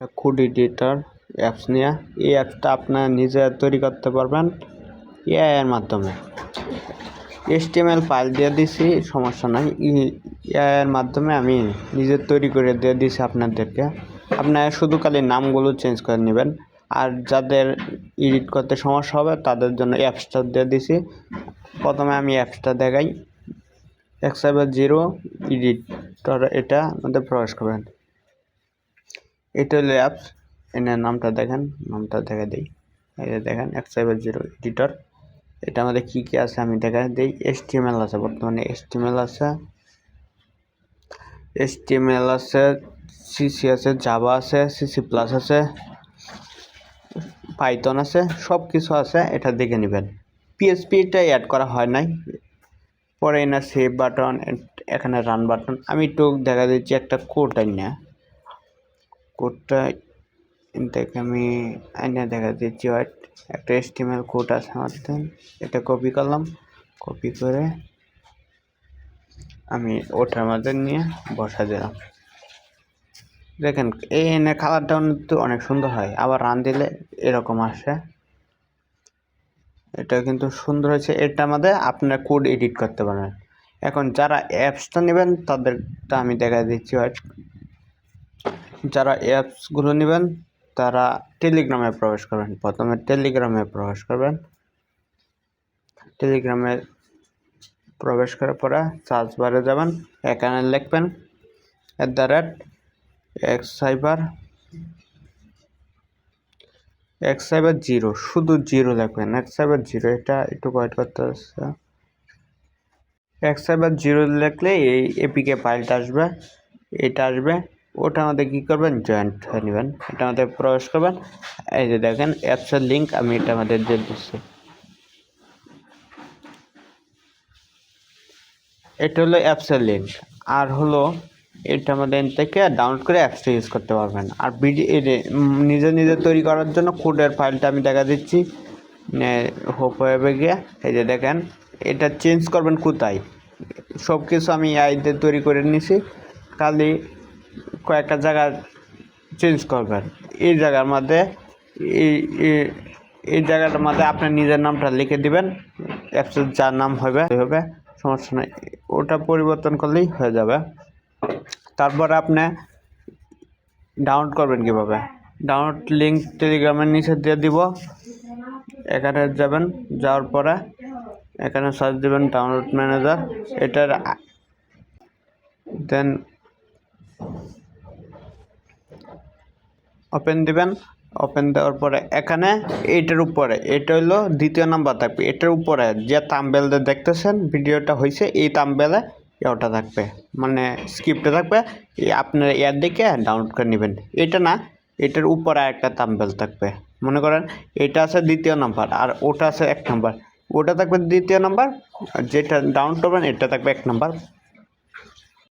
Code editor apps নিয়ে এই অ্যাপসটা আপনার নিজে তৈরি করতে পারবেন এআই এর মাধ্যমে। HTML ফাইল দিয়ে দিছি, সমস্যা নাই। এআই এর মাধ্যমে আমি নিজে তৈরি করে দিয়ে দিছি আপনাদেরকে। আপনারা শুধু খালি নামগুলো চেঞ্জ করে নেবেন। আর যাদের এডিট করতে সমস্যা হবে তাদের জন্য অ্যাপসটা দিয়ে দিছি। প্রথমে আমি অ্যাপসটা দেখাই। X50 এডিটর, এটা মধ্যে প্রবেশ করবেন। এটা হলো অ্যাপস, এনার নামটা দেখেন, নামটা দেখা দিই। এই যে দেখেন X50 এডিটর। এটা আমাদের কি কি আছে আমি দেখা দিই। HTML আছে, বর্তমানে HTML আছে, CC আছে, জাভা আছে, CC+ আছে, পাইথন আছে, সব কিছু আছে। এটা দেখে নেবেন। PHP টা অ্যাড করা হয় নাই। পরে এখানে সেভ বাটন, এখানে রান বাটন। আমি একটু দেখা দিচ্ছি একটা কোড আইনা, কোডটা দেখে আমি আইনা দেখা দিচ্ছি। একটা HTML কোড আছে আমাদের, এটা কপি করলাম। কপি করে আমি ওটার মধ্যে নিয়ে বসা দিলাম। দেখেন এই এনে কালারটা তো অনেক সুন্দর হয়, আবার রান দিলে এরকম আসে। এটা কিন্তু সুন্দর হয়েছে। এটার মধ্যে আপনারা কোড এডিট করতে পারবেন। এখন যারা অ্যাপসটা নেবেন তাদেরটা আমি দেখা দিচ্ছি। যারা অ্যাপসগুলো নেবেন তারা টেলিগ্রামে প্রবেশ করবেন। প্রথমে টেলিগ্রামে প্রবেশ করবেন। টেলিগ্রামে প্রবেশ করার পরে সার্চ বারে যাবেন, এখানে লিখবেন @X50, শুধু 0 লিখবেন। X50, এটা একটু ওয়েট করতে হচ্ছে। X50 লিখলে এই এপিকে ফাইলটা আসবে, এটা আসবে। ওটা আমাদের কি করবেন, জয়েন্ট হয়ে নেবেন। এটা আমাদের প্রবেশ করবেন। এই যে দেখেন অ্যাপসের লিঙ্ক আমি এটা আমাদের দিয়ে দিচ্ছি। এটা হলো অ্যাপসের লিঙ্ক। আর হলো এটা আমাদের থেকে ডাউনলোড করে অ্যাপসটা ইউজ করতে পারবেন। আর নিজে নিজে তৈরি করার জন্য কোডের ফাইলটা আমি দেখা দিচ্ছি। হোপ ওয়েবে গিয়ে এই যে দেখেন, এটা চেঞ্জ করবেন কোথায়, সব কিছু আমি এআইতে তৈরি করে নিছি। খালি কয়েকটা জায়গা চেঞ্জ করবেন। এই জায়গার মধ্যে এই জায়গাটার মধ্যে আপনার নিজের নামটা লিখে দিবেন। অ্যাপসের যার নাম হবে সমস্যা নেই, ওটা পরিবর্তন করলেই হয়ে যাবে। তারপরে আপনি ডাউনলোড করবেন কিভাবে, ডাউনলোড লিঙ্ক টেলিগ্রামের নিচে দিয়ে দিব। এখানে যাবেন, যাওয়ার পরে এখানে সার্চ দিবেন ডাউনলোড ম্যানেজার। এটার দেন ওপেন দিবেন। ওপেন দেওয়ার পরে এখানে এইটার উপরে, এটা হলো দ্বিতীয় নাম্বার থাকবে। এটার উপরে যে থাম্বনেল দেখতেছেন ভিডিওটা হয়েছে, এই থাম্বনেলে ওটা থাকবে, মানে স্ক্রিপ্টে থাকবে। আপনার এর দিকে ডাউনলোড করে নেবেন। এটা না, এটার উপরে একটা থাম্বনেল থাকবে। মনে করেন এটা আছে দ্বিতীয় নাম্বার আর ওটা আছে 1 নাম্বার। ওটা থাকবে দ্বিতীয় নাম্বার, যেটা ডাউনলোড করবেন এটা থাকবে 1 নাম্বার।